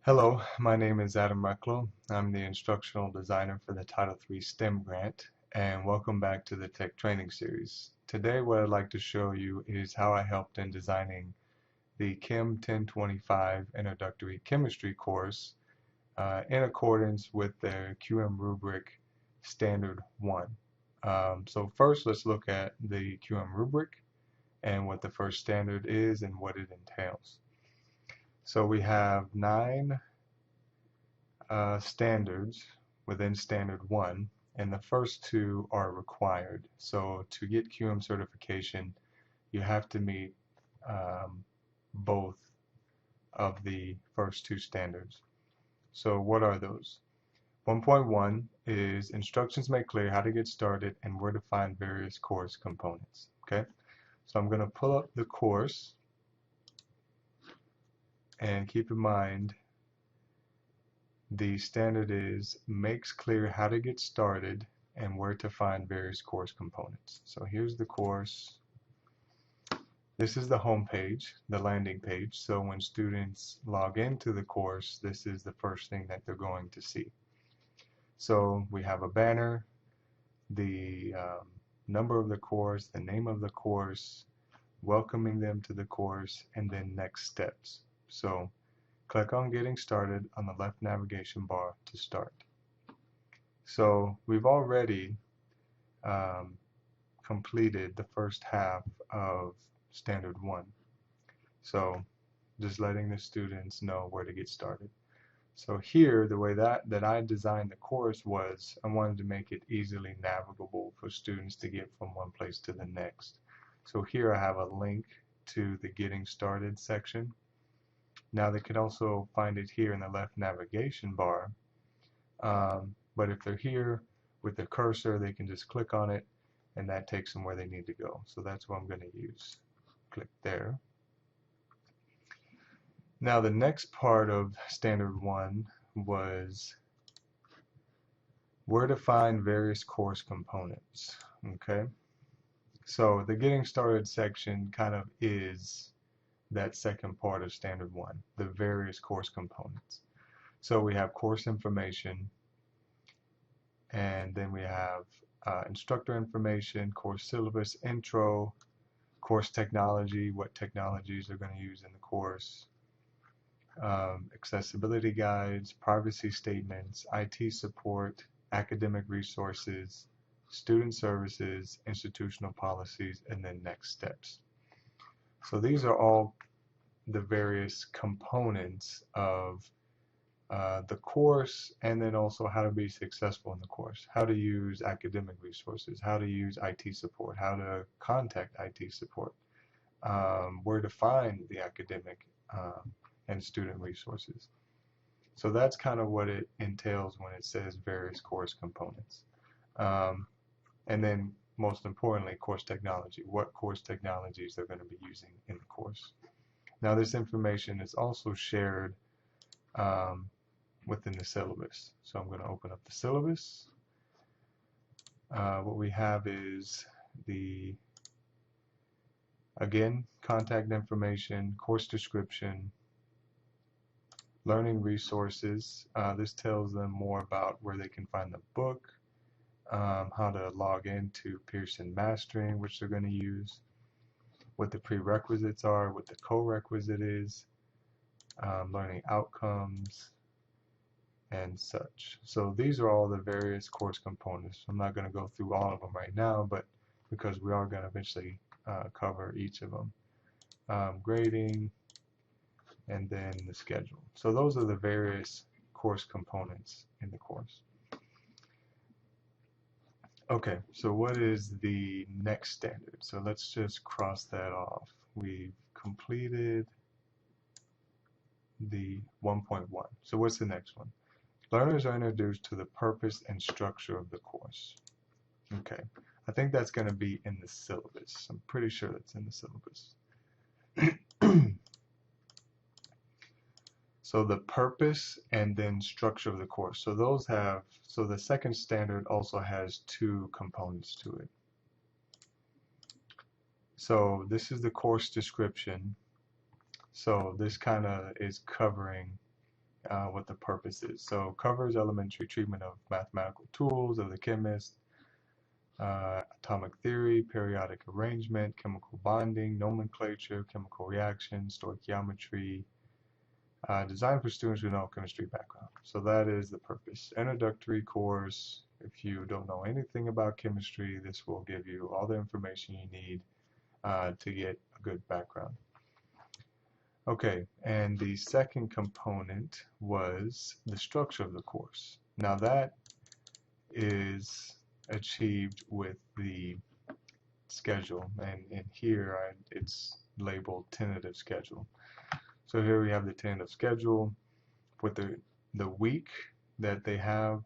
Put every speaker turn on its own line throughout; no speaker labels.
Hello, my name is Adam Recklow. I'm the instructional designer for the Title III STEM grant, and welcome back to the Tech Training Series. Today, what I'd like to show you is how I helped in designing the Chem 1025 Introductory Chemistry course in accordance with the QM Rubric Standard 1. So first, let's look at the QM Rubric and what the first standard is and what it entails. So we have 9 standards within Standard 1, and the first 2 are required. So to get QM certification, you have to meet both of the first 2 standards. So what are those? 1.1 is instructions make clear how to get started and where to find various course components. Okay, so I'm going to pull up the course, and keep in mind the standard is makes clear how to get started and where to find various course components. So here's the course. This is the home page, the landing page. So when students log into the course, this is the first thing that they're going to see. So we have a banner, the number of the course, the name of the course, welcoming them to the course, and then next steps. So click on Getting Started on the left navigation bar to start. So we've already completed the first half of Standard 1. So just letting the students know where to get started. So here, the way that I designed the course was I wanted to make it easily navigable for students to get from one place to the next. So here I have a link to the Getting Started section. Now they can also find it here in the left navigation bar, but if they're here with the cursor, they can just click on it and that takes them where they need to go. So that's what I'm going to use. Click there. Now the next part of Standard 1 was where to find various course components. Okay, so the Getting Started section kind of is that second part of Standard 1, the various course components. So we have course information, and then we have instructor information, course syllabus intro, course technology, what technologies they're going to use in the course, accessibility guides, privacy statements, IT support, academic resources, student services, institutional policies, and then next steps. So these are all the various components of the course, and then also how to be successful in the course, how to use academic resources, how to use IT support, how to contact IT support, where to find the academic and student resources. So that's kind of what it entails when it says various course components. And then most importantly, course technology, what course technologies they're going to be using in the course. Now this information is also shared within the syllabus. So I'm going to open up the syllabus. What we have is the, again, contact information, course description, learning resources. This tells them more about where they can find the book, how to log into Pearson Mastering, which they're going to use, what the prerequisites are, what the co-requisite is, learning outcomes, and such. So these are all the various course components. I'm not going to go through all of them right now, but because we are going to eventually cover each of them. Grading, and then the schedule. So those are the various course components in the course. Okay, so what is the next standard? So let's just cross that off. We've completed the 1.1. So what's the next one? Learners are introduced to the purpose and structure of the course. Okay, I think that's going to be in the syllabus. I'm pretty sure that's in the syllabus. So the purpose and then structure of the course. So those have, so the second standard also has 2 components to it. So this is the course description. So this kind of is covering what the purpose is. So covers elementary treatment of mathematical tools of the chemist, atomic theory, periodic arrangement, chemical bonding, nomenclature, chemical reactions, stoichiometry, designed for students with no chemistry background. So that is the purpose. Introductory course. If you don't know anything about chemistry, this will give you all the information you need to get a good background. Okay, and the second component was the structure of the course. Now that is achieved with the schedule, and here it's labeled tentative schedule. So here we have the tentative schedule with the week that they have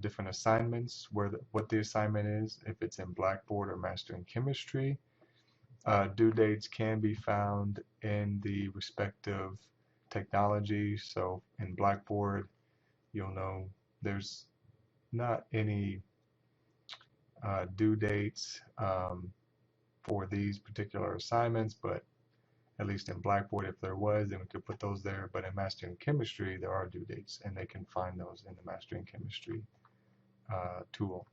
different assignments, what the assignment is, if it's in Blackboard or Mastering Chemistry. Due dates can be found in the respective technology. So in Blackboard, you'll know there's not any due dates for these particular assignments, but at least in Blackboard, if there was, then we could put those there. But in Mastering Chemistry, there are due dates, and they can find those in the Mastering Chemistry tool.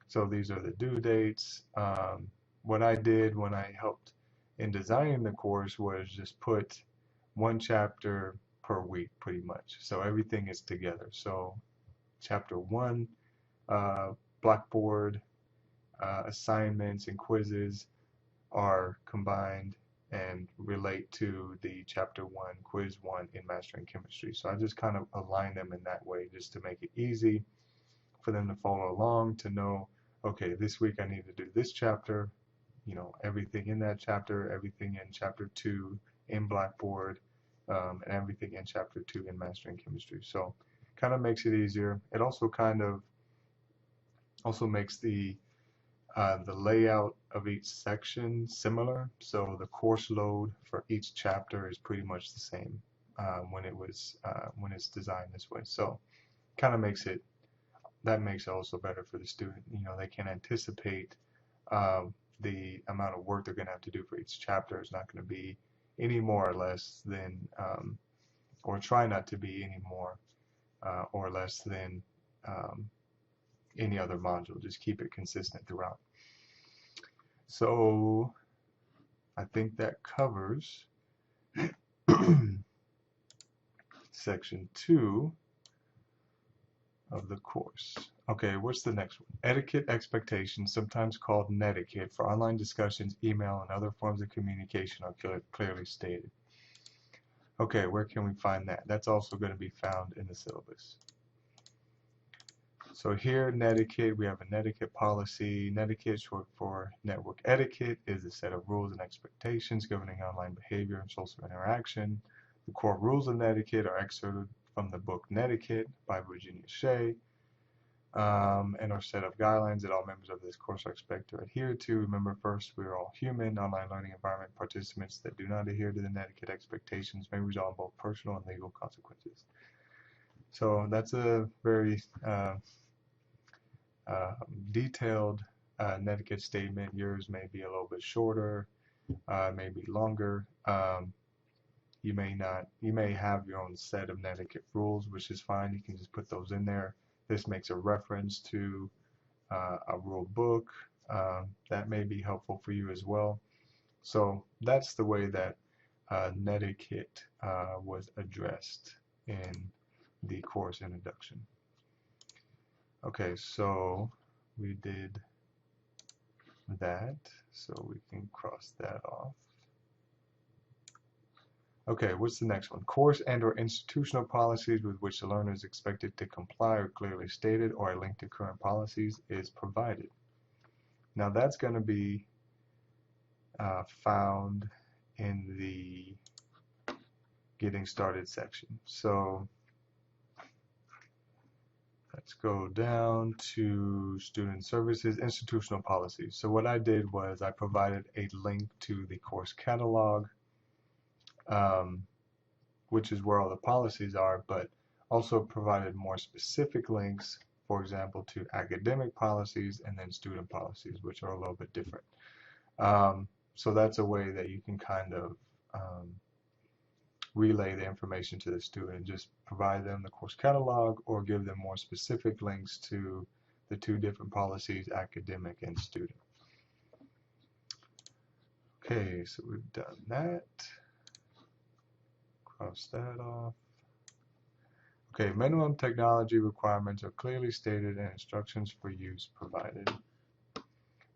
So these are the due dates. What I did when I helped in designing the course was just put one chapter per week, pretty much. So everything is together. So chapter 1, Blackboard assignments and quizzes are combined and relate to the chapter 1, quiz 1 in Mastering Chemistry. So I just kind of align them in that way just to make it easy for them to follow along, to know, okay, this week I need to do this chapter, you know, everything in that chapter, everything in chapter 2 in Blackboard, and everything in chapter 2 in Mastering Chemistry. So kind of makes it easier. It also kind of makes the layout of each section similar. So the course load for each chapter is pretty much the same when it's designed this way. So kind of makes it also better for the student. You know, they can anticipate the amount of work they're going to have to do for each chapter is not going to be any more or less than, or try not to be any more or less than any other module. Just keep it consistent throughout. So I think that covers section 2 of the course. Okay, what's the next one? Etiquette expectations, sometimes called Netiquette, for online discussions, email, and other forms of communication are clearly stated. Okay, where can we find that? That's also going to be found in the syllabus. So here, Netiquette, we have a Netiquette policy. Netiquette, short for network etiquette, is a set of rules and expectations governing online behavior and social interaction. The core rules of Netiquette are excerpted from the book Netiquette by Virginia Shea, and are a set of guidelines that all members of this course are expected to adhere to. Remember, first, we are all human. Online learning environment participants that do not adhere to the Netiquette expectations may result in both personal and legal consequences. So that's a very detailed Netiquette statement. Yours may be a little bit shorter, maybe longer. You may have your own set of Netiquette rules, which is fine. You can just put those in there. This makes a reference to a rule book. That may be helpful for you as well. So that's the way that Netiquette was addressed in the course introduction. Okay, so we did that, so we can cross that off. Okay, what's the next one? Course and/or institutional policies with which the learner is expected to comply are clearly stated, or a link to current policies is provided. Now that's going to be found in the Getting Started section. So let's go down to Student Services, Institutional Policies. So what I did was I provided a link to the course catalog, which is where all the policies are, but also provided more specific links, for example, to academic policies and then student policies, which are a little bit different. So that's a way that you can kind of relay the information to the student, just provide them the course catalog or give them more specific links to the two different policies, academic and student. Okay, so we've done that. Cross that off. Okay, minimum technology requirements are clearly stated and instructions for use provided.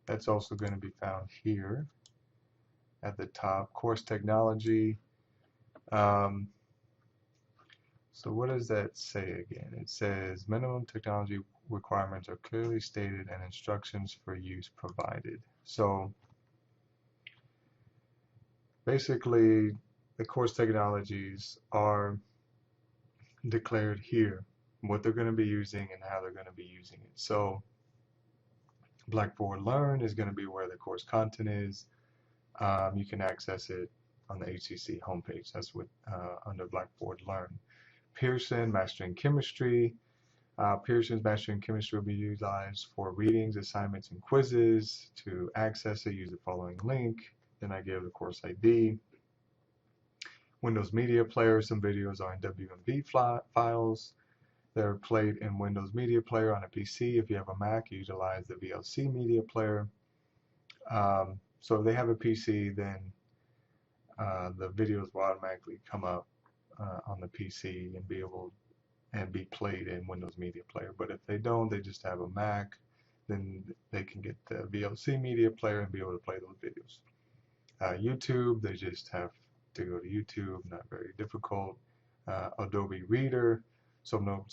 That's also going to be found here at the top. Course technology. So what does that say again? It says minimum technology requirements are clearly stated and instructions for use provided. So basically, the course technologies are declared here, what they're going to be using and how they're going to be using it. So Blackboard Learn is going to be where the course content is. You can access it on the HCC homepage. That's what under Blackboard Learn. Pearson, Mastering Chemistry. Pearson's Mastering Chemistry will be utilized for readings, assignments, and quizzes. To access it, use the following link. Then I give the course ID. Windows Media Player, some videos are in WMV files. They're played in Windows Media Player on a PC. If you have a Mac, you utilize the VLC Media Player. So if they have a PC, then the videos will automatically come up on the PC and be played in Windows Media Player. But if they don't, they just have a Mac, then they can get the VLC Media Player and be able to play those videos. YouTube, they just have to go to YouTube, not very difficult. Adobe Reader, some of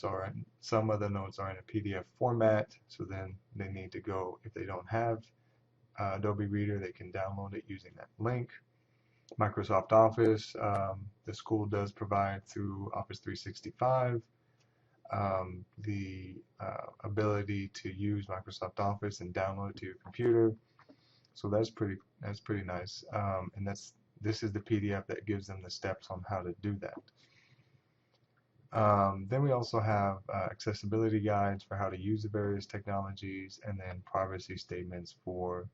the notes are in a PDF format, so then they need to go, if they don't have Adobe Reader, they can download it using that link. Microsoft Office, the school does provide through Office 365 the ability to use Microsoft Office and download it to your computer. So that's pretty nice, and this is the PDF that gives them the steps on how to do that. Then we also have accessibility guides for how to use the various technologies, and then privacy statements for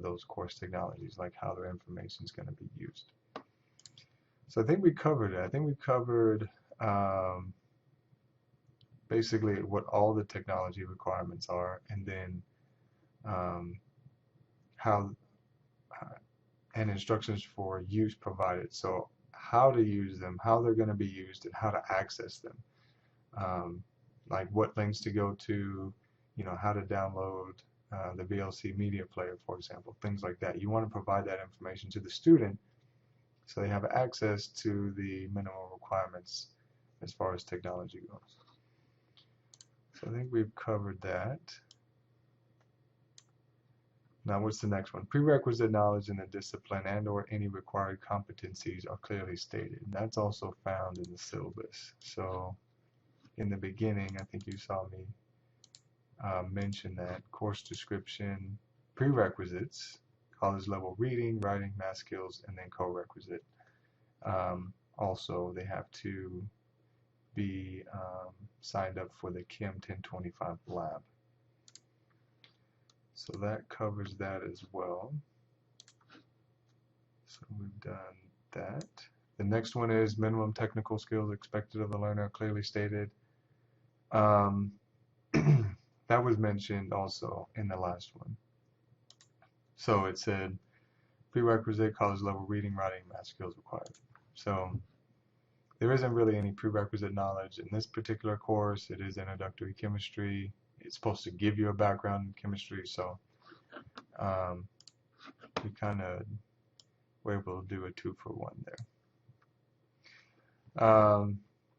those course technologies, like how their information is going to be used. So I think we covered it. I think we covered basically what all the technology requirements are, and then how and instructions for use provided. So how to use them, how they're going to be used, and how to access them. Like what links to go to, how to download the VLC Media Player, for example, things like that. You want to provide that information to the student so they have access to the minimum requirements as far as technology goes. So I think we've covered that. Now what's the next one? Prerequisite knowledge in the discipline and/or any required competencies are clearly stated. And that's also found in the syllabus. So in the beginning, I think you saw me mention that course description, prerequisites, college level reading, writing, math skills, and then co-requisite. Also, they have to be signed up for the QM 1025 lab. So that covers that as well. So we've done that. The next one is minimum technical skills expected of the learner clearly stated. That was mentioned also in the last one. So it said prerequisite college level reading, writing, math skills required. So there isn't really any prerequisite knowledge in this particular course. It is introductory chemistry. It's supposed to give you a background in chemistry, so we kind of were able to do a 2-for-1 there.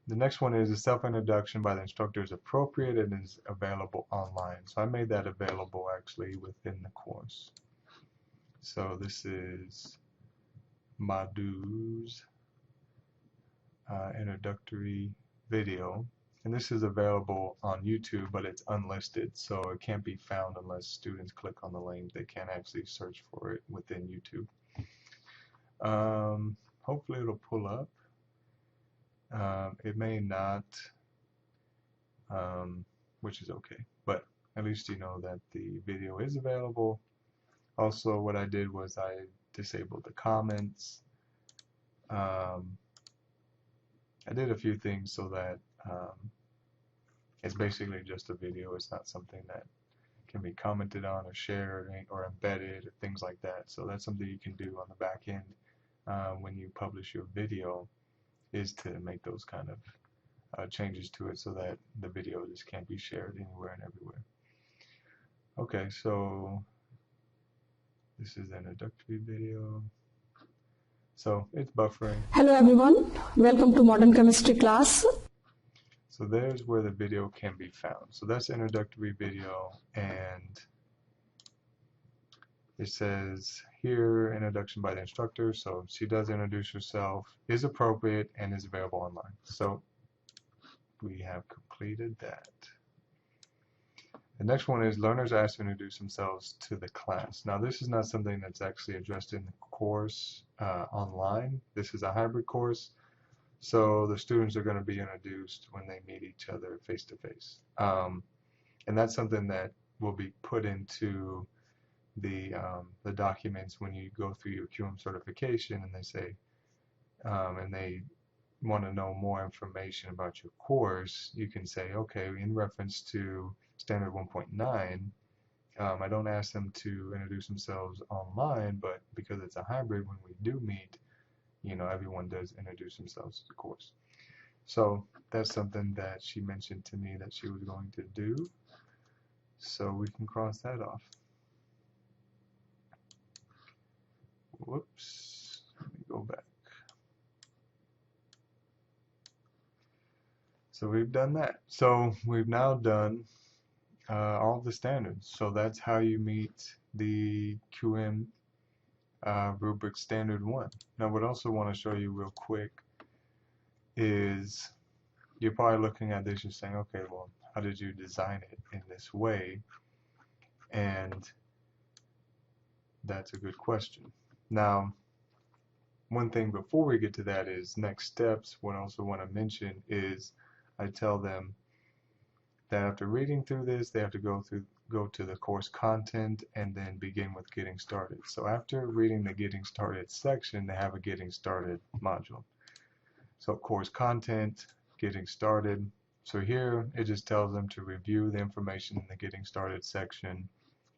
The next one is a self-introduction by the instructor is appropriate and is available online. So I made that available actually within the course. So this is Madhu's introductory video. And this is available on YouTube, but it's unlisted, so it can't be found unless students click on the link. They can't actually search for it within YouTube. Hopefully it'll pull up. It may not, which is okay, but at least you know that the video is available. Also, what I did was I disabled the comments. I did a few things so that it's basically just a video. It's not something that can be commented on or shared or embedded or things like that. So that's something you can do on the back end when you publish your video, is to make those kind of changes to it so that the video just can't be shared anywhere and everywhere. Okay, so this is the introductory video. So it's buffering.
Hello everyone, welcome to Modern Chemistry class.
So there's where the video can be found. So that's the introductory video, and it says here, introduction by the instructor. So she does introduce herself, is appropriate, and is available online. So we have completed that. The next one is learners asked to introduce themselves to the class. Now this is not something that's actually addressed in the course online. This is a hybrid course. So the students are going to be introduced when they meet each other face to face. And that's something that will be put into the documents when you go through your QM certification, and they say, and they want to know more information about your course. You can say, okay, in reference to standard 1.9, I don't ask them to introduce themselves online, but because it's a hybrid, when we do meet, you know, everyone does introduce themselves to the course. So that's something that she mentioned to me that she was going to do. So we can cross that off. Whoops, let me go back. So we've done that. So we've now done all the standards. So that's how you meet the QM Rubric Standard 1. Now what I also want to show you real quick is, you're probably looking at this, you're saying, okay, well, how did you design it in this way? And that's a good question. Now, one thing before we get to that is next steps. What I also want to mention is I tell them that after reading through this, they have to go to the course content and then begin with getting started. So after reading the getting started section, they have a getting started module. So course content, getting started. So here it just tells them to review the information in the getting started section,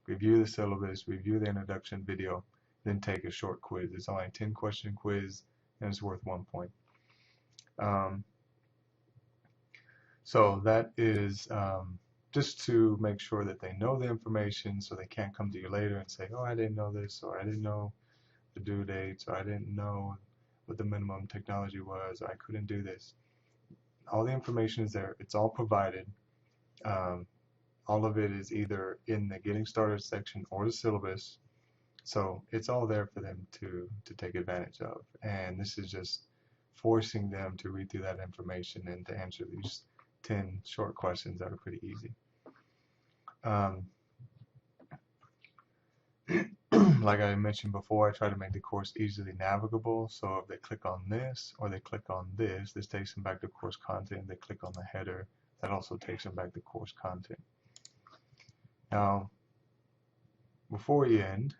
review the syllabus, review the introduction video, then take a short quiz. It's only a 10-question quiz, and it's worth 1 point. So that is just to make sure that they know the information, so they can't come to you later and say, oh, I didn't know this, or I didn't know the due dates, or I didn't know what the minimum technology was, or I couldn't do this. All the information is there. It's all provided. All of it is either in the getting started section or the syllabus. So it's all there for them to take advantage of. And this is just forcing them to read through that information and to answer these 10 short questions that are pretty easy. Like I mentioned before, I try to make the course easily navigable. So if they click on this or they click on this, this takes them back to course content. They click on the header, that also takes them back to course content. Now, before we end,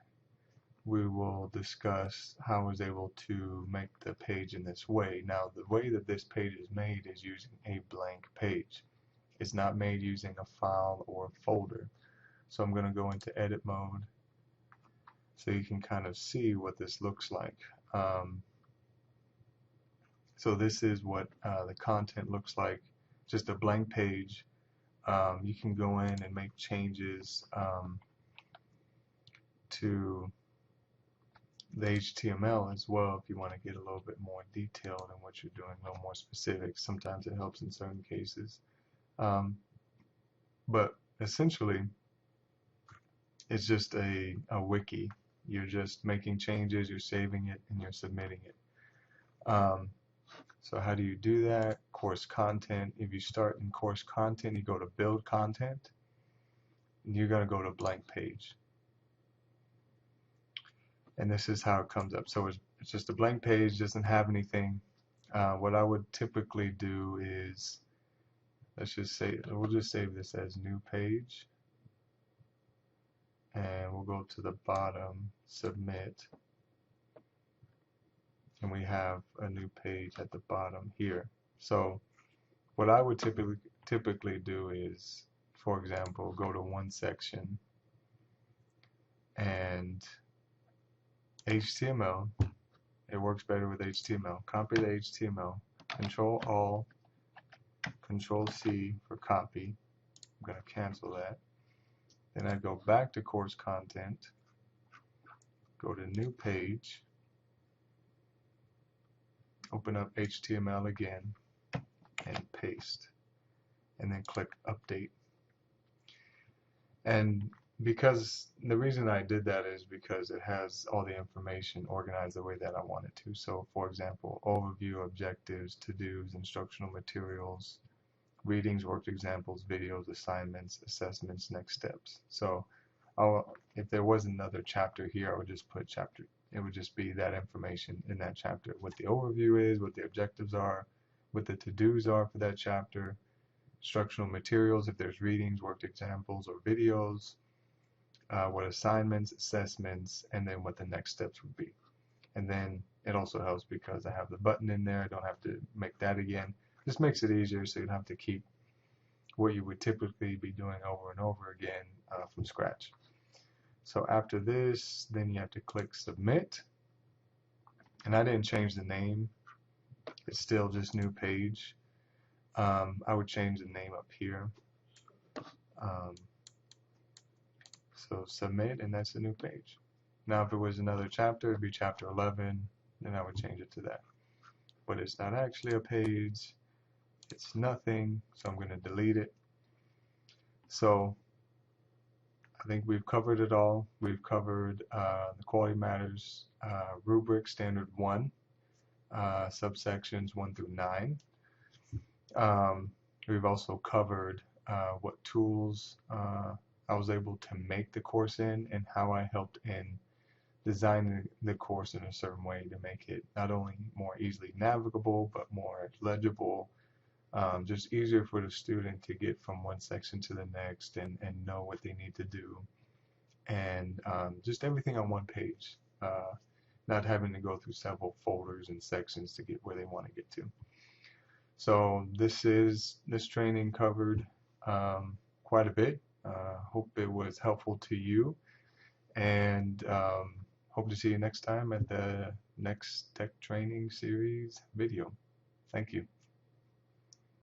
we will discuss how I was able to make the page in this way. Now, the way that this page is made is using a blank page. It's not made using a file or a folder. So I'm going to go into edit mode so you can kind of see what this looks like. So this is what the content looks like, just a blank page. You can go in and make changes to the HTML as well if you want to get a little bit more detailed in what you're doing, a little more specific. Sometimes it helps in certain cases. But essentially, it's just a wiki. You're just making changes, you're saving it, and you're submitting it. So how do you do that? Course content. If you start in course content, you go to build content, and you're going to go to blank page. And this is how it comes up. So it's just a blank page, doesn't have anything. What I would typically do is, we'll just save this as new page. And we'll go to the bottom, submit. And we have a new page at the bottom here. So what I would typically do is, for example, go to one section and HTML. It works better with HTML. Copy the HTML. Control Alt, Control C for copy. I'm going to cancel that. Then I go back to course content, go to new page, open up HTML again, and paste. And then click update. And because the reason I did that is because it has all the information organized the way that I want it to. So for example, overview, objectives, to-dos, instructional materials, readings, worked examples, videos, assignments, assessments, next steps. So if there was another chapter here, I would just put chapter. It would just be that information in that chapter, what the overview is, what the objectives are, what the to-dos are for that chapter, instructional materials, if there's readings, worked examples, or videos, what assignments, assessments, and then what the next steps would be. And then it also helps because I have the button in there. I don't have to make that again. This makes it easier so you don't have to keep what you would typically be doing over and over again from scratch. So after this, then you have to click submit. And I didn't change the name. It's still just new page. I would change the name up here. So submit, and that's the new page. Now if it was another chapter, it'd be chapter 11, then I would change it to that. But it's not actually a page. It's nothing, so I'm going to delete it. So I think we've covered it all. We've covered the Quality Matters Rubric Standard 1, subsections 1 through 9. We've also covered what tools I was able to make the course in and how I helped in designing the course in a certain way to make it not only more easily navigable but more legible, just easier for the student to get from one section to the next and know what they need to do, and just everything on one page, not having to go through several folders and sections to get where they want to get to. So this training covered quite a bit. Hope it was helpful to you, and hope to see you next time at the next tech training series video. Thank you.